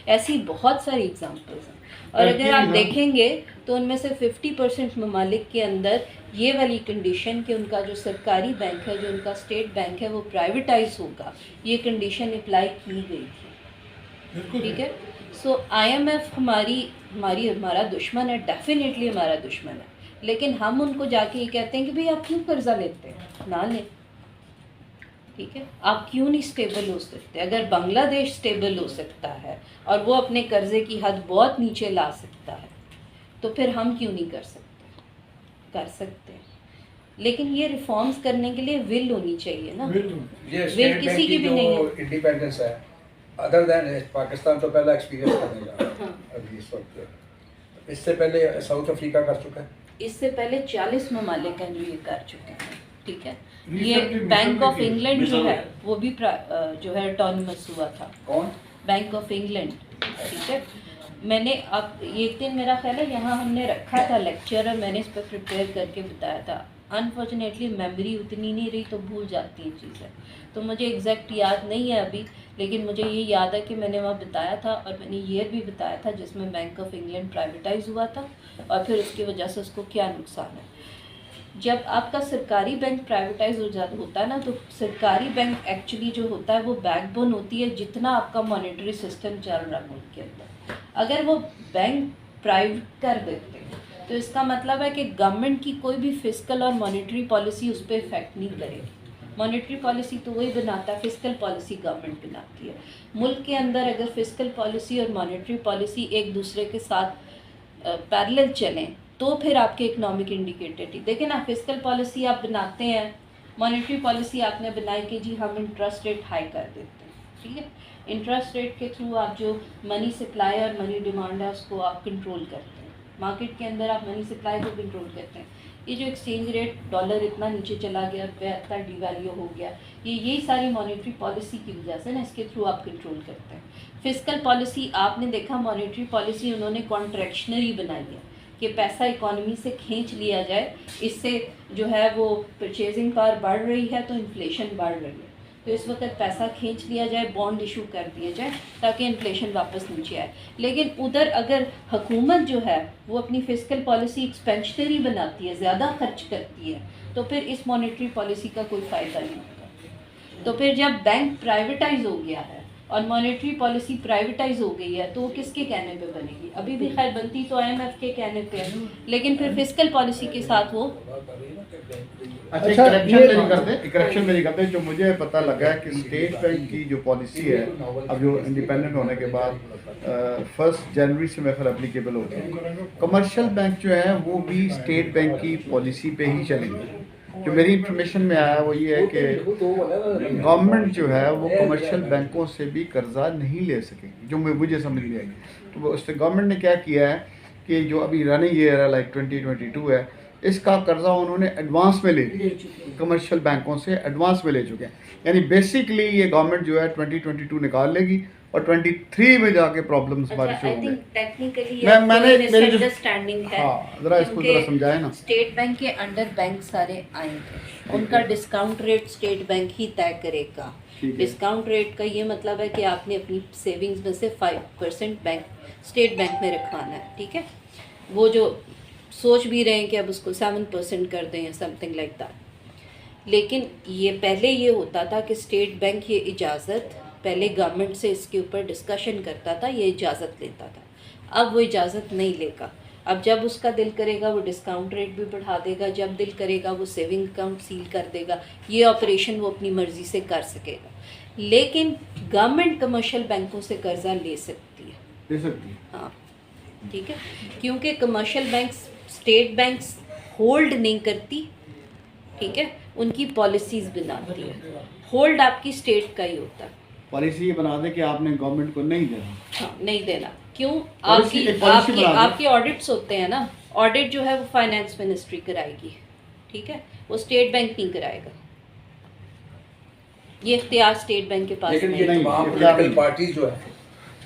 ऐसी बहुत सारी एग्जांपल्स हैं। और अगर आप देखेंगे तो उनमें से 50% ममालिक के अंदर ये वाली कंडीशन कि उनका जो सरकारी बैंक है, जो उनका स्टेट बैंक है, वो प्राइवेटाइज होगा, ये कंडीशन अप्लाई की गई थी। ठीक है, सो IMF हमारा दुश्मन है, डेफिनेटली हमारा दुश्मन है, लेकिन हम उनको जाके ये कहते हैं कि भाई आप क्यों कर्जा लेते हैं, ना लें। ठीक है, आप क्यों नहीं स्टेबल हो सकते? अगर बांग्लादेश स्टेबल हो सकता है और वो अपने कर्जे की हद बहुत नीचे ला सकता है, तो फिर हम क्यों नहीं कर सकते? कर सकते हैं, लेकिन ये रिफॉर्म्स करने के लिए विल होनी चाहिए ना। विल किसी की भी नहीं है। इंडिपेंडेंस है, अदर देन पाकिस्तान तो पहला एक्सपीरियंस करने का अभी इस वक्त। इससे पहले साउथ अफ्रीका कर चुका है, इससे पहले 40 ममालिक हैं जो ये कर चुके हैं। ठीक है, ये बैंक ऑफ इंग्लैंड जो है वो भी जो है ऑटोनमस हुआ था। कौन? Bank of England. ठीक है, मैंने अब एक दिन मेरा ख्याल है यहाँ हमने रखा था लेक्चर और मैंने इस पर प्रिपेयर करके बताया था। अनफॉर्चुनेटली मेमोरी उतनी नहीं रही तो भूल जाती हैं चीज़ें, तो मुझे एग्जैक्ट याद नहीं है अभी, लेकिन मुझे ये याद है कि मैंने वहाँ बताया था और मैंने ईयर भी बताया था जिसमें बैंक ऑफ इंग्लैंड प्राइवेटाइज हुआ था और फिर उसकी वजह से उसको क्या नुकसान है। जब आपका सरकारी बैंक प्राइवेटाइज होता है ना, तो सरकारी बैंक एक्चुअली जो होता है वो बैकबोन होती है जितना आपका मॉनेटरी सिस्टम चल रहा है मुल्क के अंदर। अगर वो बैंक प्राइवेट कर देते हैं तो इसका मतलब है कि गवर्नमेंट की कोई भी फिस्कल और मॉनेटरी पॉलिसी उस पर इफेक्ट नहीं करेगी। मॉनेटरी पॉलिसी तो वही बनाता है, फिस्कल पॉलिसी गवर्नमेंट बनाती है। मुल्क के अंदर अगर फिस्कल पॉलिसी और मॉनेटरी पॉलिसी एक दूसरे के साथ पैरेलल चलें तो फिर आपके इकोनॉमिक इंडिकेटर देखें ना। फिस्कल पॉलिसी आप बनाते हैं, मॉनेटरी पॉलिसी आपने बनाई कि जी हम इंटरेस्ट रेट हाई कर देते हैं। ठीक है, इंटरेस्ट रेट के थ्रू आप जो मनी सप्लाई और मनी डिमांड है उसको आप कंट्रोल करते हैं। मार्केट के अंदर आप मनी सप्लाई को कंट्रोल करते हैं। ये जो एक्सचेंज रेट डॉलर इतना नीचे चला गया, रुपया इतना डिवैल्यू हो गया, यही सारी मॉनेटरी पॉलिसी की वजह से ना, इसके थ्रू आप कंट्रोल करते हैं। फिस्कल पॉलिसी आपने देखा, मॉनेटरी पॉलिसी उन्होंने कॉन्ट्रैक्शनरी बनाई है कि पैसा इकोनॉमी से खींच लिया जाए, इससे जो है वो परचेजिंग पावर बढ़ रही है तो इन्फ्लेशन बढ़ रही है, तो इस वक्त पैसा खींच लिया जाए, बॉन्ड इशू कर दिया जाए ताकि इन्फ्लेशन वापस नीचे आए। लेकिन उधर अगर हुकूमत जो है वो अपनी फिस्कल पॉलिसी एक्सपेंशनरी बनाती है, ज़्यादा खर्च करती है, तो फिर इस मॉनेटरी पॉलिसी का कोई फ़ायदा नहीं होगा। तो फिर जब बैंक प्राइवेटाइज हो गया है और मॉनेटरी पॉलिसी प्राइवेटाइज हो गई है तो वो किसके कहने पे बनेगी? अभी भी खैर बनती तो IMF के कहने पे है, लेकिन फिर फिस्कल पॉलिसी के साथ वो करेक्शन मेरी करते जो मुझे पता लगा है कि स्टेट बैंक की जो पॉलिसी है अब जो इंडिपेंडेंट होने के बाद 1 जनवरी से मेरे ख्याल एप्लीकेबल होती है। कमर्शियल बैंक जो है वो भी स्टेट बैंक की पॉलिसी पे ही चलेंगे। जो मेरी इंफॉर्मेशन में आया वो ये है कि गवर्नमेंट जो है वो कमर्शियल बैंकों से भी कर्जा नहीं ले सकेगी, जो मुझे समझ में आई। तो उससे गवर्नमेंट ने क्या किया है कि जो अभी रनिंग ईयर है लाइक 2022 है, इसका कर्जा उन्होंने एडवांस में ले लिया, कमर्शियल बैंकों से एडवांस में ले चुके हैं। यानी बेसिकली ये गवर्नमेंट जो है 2022 निकाल लेगी और 23 में जाके प्रॉब्लम्स हमारी शुरू होंगे। टेक्निकली मैंने मेरी अंडरस्टैंडिंग है, जरा इसको जरा समझाए ना। स्टेट बैंक के अंडर बैंक सारे आएंगे, उनका डिस्काउंट रेट स्टेट बैंक ही तय करेगा। डिस्काउंट रेट का ये मतलब है कि आपने अपनी सेविंग्स में से 5% बैंक स्टेट बैंक में रखवाना है। ठीक है, वो जो सोच भी रहे हैं कि अब उसको 7% कर दें या समथिंग लाइक दैट। लेकिन ये पहले ये होता था कि स्टेट बैंक ये इजाज़त पहले गवर्नमेंट से इसके ऊपर डिस्कशन करता था, ये इजाज़त लेता था। अब वो इजाज़त नहीं लेगा। अब जब उसका दिल करेगा वो डिस्काउंट रेट भी बढ़ा देगा, जब दिल करेगा वो सेविंग अकाउंट सील कर देगा। ये ऑपरेशन वो अपनी मर्ज़ी से कर सकेगा। लेकिन गवर्नमेंट कमर्शियल बैंकों से कर्जा ले सकती है, हाँ। ठीक है, क्योंकि commercial banks state banks hold नहीं करती। ठीक है, उनकी पॉलिसीज़ बनाती है। होल्ड आपकी स्टेट का ही होता है। पॉलिसी बना दे कि आपने गवर्नमेंट को नहीं देना। हाँ, नहीं देना। क्यों? आपकी ऑडिट्स होते हैं ना, ऑडिट जो है वो फाइनेंस मिनिस्ट्री कराएगी। ठीक है, वो स्टेट बैंक नहीं कराएगा, ये इख्तियार स्टेट बैंक के पास लेकिन नहीं। ये तमाम पॉलिटिकल पार्टीज जो है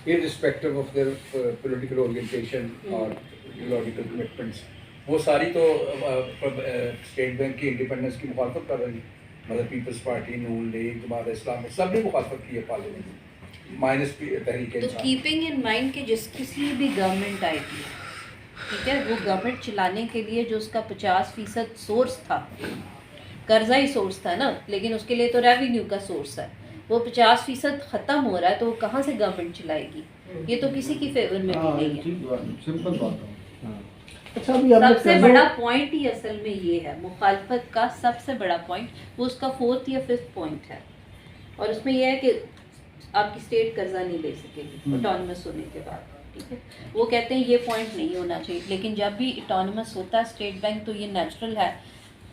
irrespective of their political orientation और इडियोलॉजिकल कमिटमेंट्स, वो सारी तो स्टेट बैंक की इंडिपेंडेंस की मुखालफत कर रही है। मतलब पीपल्स पार्टी, नून लीग, जमात इस्लामी, सब ने मुखालफत की है पार्लियामेंट में। माइनस तहरीक तो इंसाफ। कीपिंग इन माइंड कि जिस किसी भी गवर्नमेंट आएगी, ठीक है, वो गवर्नमेंट चलाने के लिए जो उसका 50% सोर्स था, कर्जा ही सोर्स था ना, लेकिन उसके लिए तो रेवेन्यू का सोर्स है, वो 50% ख़त्म हो रहा है, तो वो कहाँ से गवर्नमेंट चलाएगी? ये तो किसी की फेवर में भी नहीं है। सिंपल बात है। अच्छा अभी आपने सबसे बड़ा पॉइंट ही असल में ये है, मुखालफत का सबसे बड़ा पॉइंट वो उसका 4th या 5th पॉइंट है, और उसमें यह है कि आपकी स्टेट कर्जा नहीं ले सकेगी ऑटोनमस होने के बाद, ठीक है। वो कहते हैं ये पॉइंट नहीं होना चाहिए, लेकिन जब भी ऑटोनमस होता है स्टेट बैंक तो ये नेचुरल है,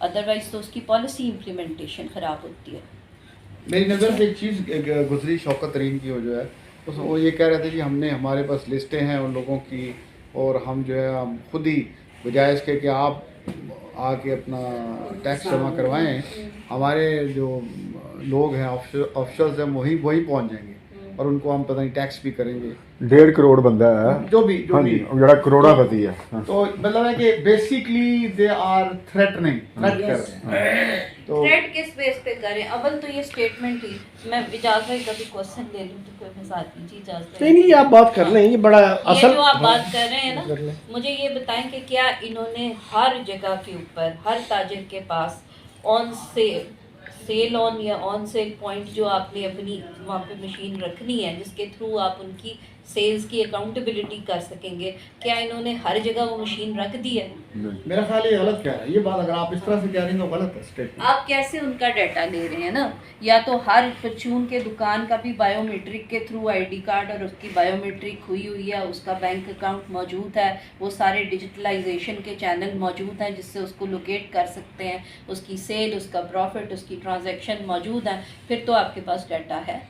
अदरवाइज तो उसकी पॉलिसी इम्प्लीमेंटेशन ख़राब होती है। मेरी नज़र से एक चीज़ गुजरी शौकत तरीन की, जो है वो ये कह रहे थे कि हमने हमारे पास लिस्टें हैं उन लोगों की, और हम जो है हम खुद ही बजाय इसके कि आप आके अपना टैक्स जमा करवाएं, हमारे जो लोग हैं ऑफिसर्स हैं वही पहुंच जाएंगे और उनको हम पता नहीं टैक्स भी करेंगे। 1.5 करोड़ बंदा है जो भी हाँ जी, जड़ा करोड़ापति है। हाँ। तो मतलब है कि बेसिकली दे आर थ्रेट कर रहे हैं। तो थ्रेट किस बेस पे करें? अव्वल तो ये स्टेटमेंट ही, मैं इजाज़त भाई कभी क्वेश्चन ले लूँ तो कोई मजाक कीजिए, इजाज़त नहीं नहीं, आप बात कर लें, ये बड़ा ये असल जो आप बात कर रहे हैं ना, कर लें। मुझे ये बताएं कि क्या इन्होंने हर जगह के ऊपर हर ताजिर के पास ऑन सेल ऑन या ऑन सेल पॉइंट जो आपने अपनी वहाँ पे मशीन रखनी है जिसके थ्रू आप उनकी सेल्स की अकाउंटेबिलिटी कर सकेंगे, क्या इन्होंने हर जगह वो मशीन रख दी है? मेरा ख्याल ये गलत क्या है, ये बात अगर आप इस तरह से कह रहे हैं तो गलत है स्टेटमेंट। आप कैसे उनका डाटा ले रहे हैं ना, या तो हर परचून के दुकान का भी बायोमेट्रिक के थ्रू आईडी कार्ड और उसकी बायोमेट्रिक हुई है, उसका बैंक अकाउंट मौजूद है, वो सारे डिजिटलाइजेशन के चैनल मौजूद हैं जिससे उसको लोकेट कर सकते हैं, उसकी सेल, उसका प्रॉफिट, उसकी ट्रांजैक्शन मौजूद हैं, फिर तो आपके पास डाटा है।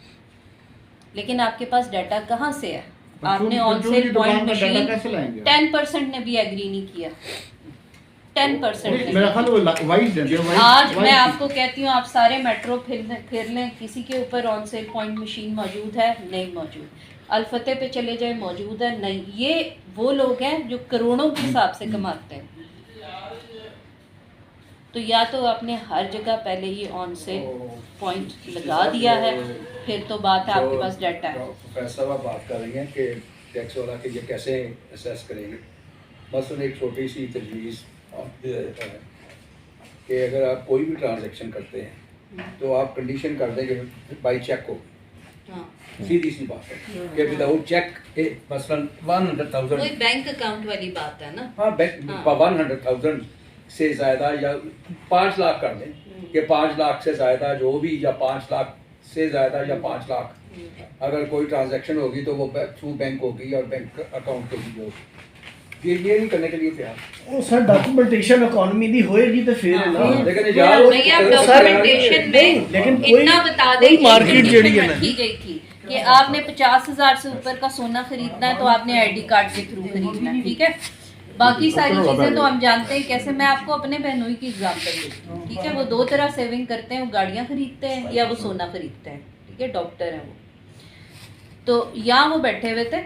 लेकिन आपके पास डाटा कहाँ से है? आपने ऑन सेल पॉइंट मशीन 10% ने भी एग्री नहीं किया, 10% मेरा ख्याल वो वाइज है। आज मैं आपको कहती हूँ आप सारे मेट्रो फिर लें, किसी के ऊपर ऑन सेल पॉइंट मशीन मौजूद है? नहीं मौजूद। अलफते पे चले जाए, मौजूद है? नहीं। ये वो लोग हैं जो करोड़ों के हिसाब से कमाते हैं। तो या तो आपने हर जगह पहले ही ऑन सेल पॉइंट लगा दिया है, फिर तो बात है आपके पास डाटा है। प्रोफेसर साहब बात कर रही हैं कि टैक्स वाला कि ये कैसे असेस करेंगे। मसलन एक छोटी सी तजवीज़ दे देता है कि अगर आप कोई भी ट्रांजैक्शन करते हैं तो आप कंडीशन कर देंगे बाई चेक हो, सीधी सी बात है कि विदाउट चेक मसलन 100,000 कोई बैंक अकाउंट वाली बात है ना। हाँ, 100,000 से ज़्यादा या 5 लाख कर दें कि 5 लाख से ज़्यादा जो भी, या 5 लाख से ज़्यादा या 5 लाख अगर कोई ट्रांजैक्शन होगी तो वो थ्रू बैंक होगी और बैंक अकाउंट होगी जो ये नहीं करने के लिए तैयार। ਉਹ ਸਰ ਡਾਕੂਮੈਂਟੇਸ਼ਨ ਇਕਨੋਮੀ ਦੀ ਹੋਏਗੀ ਤੇ ਫਿਰ ਹੈ ਨਾ लेकिन यार वो- नहीं, आप सर, डॉक्यूमेंटेशन में लेकिन कोई- इतना बता दें कोई कि मार्केट condition जेड़ी है ना। रखी गई थी कि आपने 50,000 से ऊपर का सोना खरीदना है तो आपने आईडी कार्ड के थ्रू खरीदना है, ठीक है। बाकी सारी चीज़ें तो हम जानते हैं कैसे। मैं आपको अपने बहनोई की एग्जांपल देती हूँ, ठीक है। वो 2 तरह सेविंग करते हैं, वो गाड़ियाँ खरीदते हैं या वो सोना खरीदते हैं, ठीक है। डॉक्टर हैं वो। तो यहाँ वो बैठे हुए थे,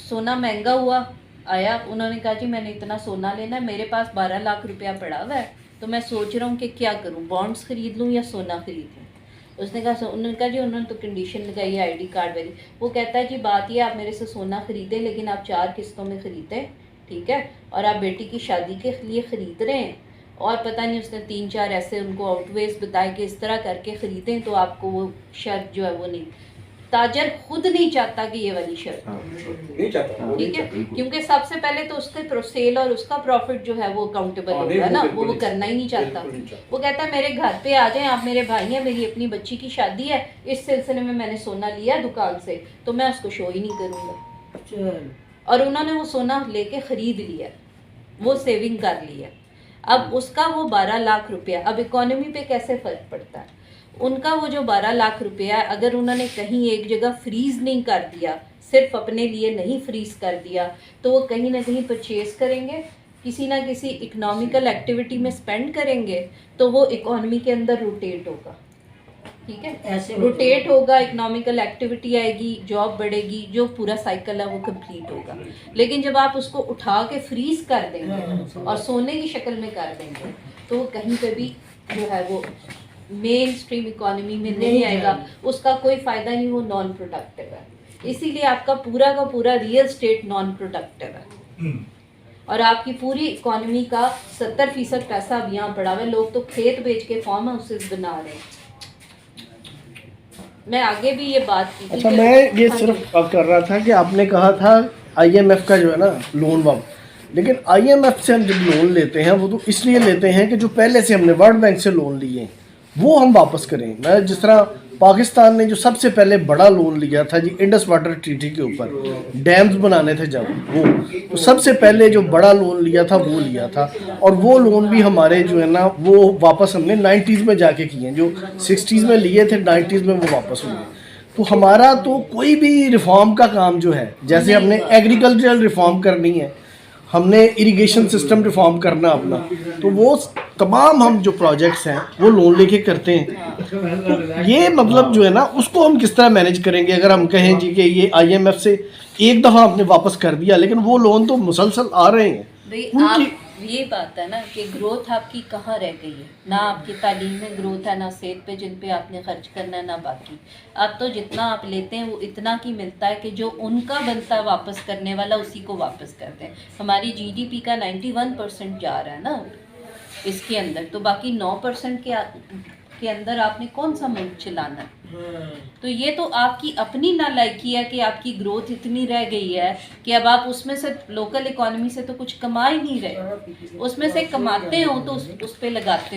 सोना महंगा हुआ, आया, उन्होंने कहा जी मैंने इतना सोना लेना है, मेरे पास 12 लाख रुपया पड़ा हुआ है, तो मैं सोच रहा हूँ कि क्या करूँ, बॉन्ड्स खरीद लूँ या सोना खरीद लूँ। उसने कहा, उन्होंने कहा जी, उन्होंने तो कंडीशन लगाई है आईडी कार्ड वाली। वो कहता है जी बात ये, आप मेरे से सोना खरीदे लेकिन आप 4 किस्तों में ख़रीदे, ठीक है, और आप बेटी की शादी के लिए ख़रीद रहे हैं, और पता नहीं उसने 3-4 ऐसे उनको आउटवेज बताए कि इस तरह करके ख़रीदें तो आपको वो शर्त जो है वो नहीं, ताजर खुद नहीं चाहता कि ये वाली शर्त, नहीं चाहता, ठीक है, क्योंकि सबसे पहले तो उसके सेल और उसका प्रॉफिट जो है वो अकाउंटेबल होगा ना, वो करना ही नहीं चाहता। वो कहता है मेरे घर पे आ जाएं, आप मेरे भाई हैं, मेरी अपनी बच्ची की शादी है, इस सिलसिले में मैंने सोना लिया दुकान से, तो मैं उसको शो ही नहीं करूँगा। और उन्होंने वो सोना लेके ख़रीद लिया, वो सेविंग कर लिया। अब उसका वो 12 लाख रुपया, अब इकोनॉमी पे कैसे फ़र्क पड़ता है? उनका वो जो 12 लाख रुपया, अगर उन्होंने कहीं एक जगह फ्रीज़ नहीं कर दिया, सिर्फ अपने लिए नहीं फ्रीज़ कर दिया, तो वो कहीं ना कहीं परचेज़ करेंगे, किसी ना किसी इकोनॉमिकल एक्टिविटी में स्पेंड करेंगे, तो वो इकोनॉमी के अंदर रोटेट होगा, ठीक है। ऐसे रोटेट होगा, इकोनॉमिकल एक्टिविटी आएगी, जॉब बढ़ेगी, जो पूरा साइकिल है वो कंप्लीट होगा। लेकिन जब आप उसको उठा के फ्रीज़ कर देंगे और सोने की शक्ल में कर देंगे, तो वो कहीं पे भी जो है वो मेन स्ट्रीम इकोनॉमी में नहीं आएगा, उसका कोई फ़ायदा नहीं, वो नॉन प्रोडक्टिव है। इसीलिए आपका पूरा का पूरा रियल एस्टेट नॉन प्रोडक्टिव है और आपकी पूरी इकोनॉमी का 70% पैसा अब यहाँ पड़ा हुआ है। लोग तो खेत बेच के फार्म हाउसेस बना रहे हैं। मैं आगे भी ये बात की थी अच्छा, कि- मैं ये हाँ जी। सिर्फ अब कर रहा था कि आपने कहा था IMF का जो है ना लोन वाम, लेकिन IMF से हम जब लोन लेते हैं वो तो इसलिए लेते हैं कि जो पहले से हमने वर्ल्ड बैंक से लोन लिए हैं वो हम वापस करें। मैं जिस तरह पाकिस्तान ने जो सबसे पहले बड़ा लोन लिया था जी इंडस वाटर ट्रीटी के ऊपर, डैम्स बनाने थे जब, वो तो सबसे पहले जो बड़ा लोन लिया था वो लिया था, और वो लोन भी हमारे जो है ना वो वापस हमने 90s में जाके किए हैं। जो 60s में लिए थे 90s में वो वापस हुए। तो हमारा तो कोई भी रिफॉर्म का काम जो है, जैसे हमने एग्रीकल्चरल रिफॉर्म करनी है, हमने इरिगेशन सिस्टम रिफॉर्म करना अपना, तो वो तमाम हम जो प्रोजेक्ट्स हैं वो लोन लेके करते हैं। तो ये मतलब जो है ना उसको हम किस तरह मैनेज करेंगे? अगर हम कहें जी कि ये IMF से एक दफ़ा आपने वापस कर दिया, लेकिन वो लोन तो मुसलसल आ रहे हैं। भाई उनकी- आप ये बात है ना कि ग्रोथ आपकी कहाँ रह गई है? ना आपकी तालीम में ग्रोथ है, ना सेहत पे जिन पे आपने खर्च करना है, ना बाकी। अब तो जितना आप लेते हैं वो इतना की मिलता है कि जो उनका बनता है वापस करने वाला उसी को वापस करते हैं। हमारी GDP का 91% जा रहा है ना इसके अंदर, तो बाकी 9% के अंदर आपने कौन सा मुल्क चलाना है? तो ये तो आपकी अपनी नालायकी है कि आपकी ग्रोथ इतनी रह गई है कि अब आप उसमें से लोकल इकोनॉमी से तो कुछ कमा ही नहीं रहे, उसमें से कमाते हो तो उस पे लगाते हो।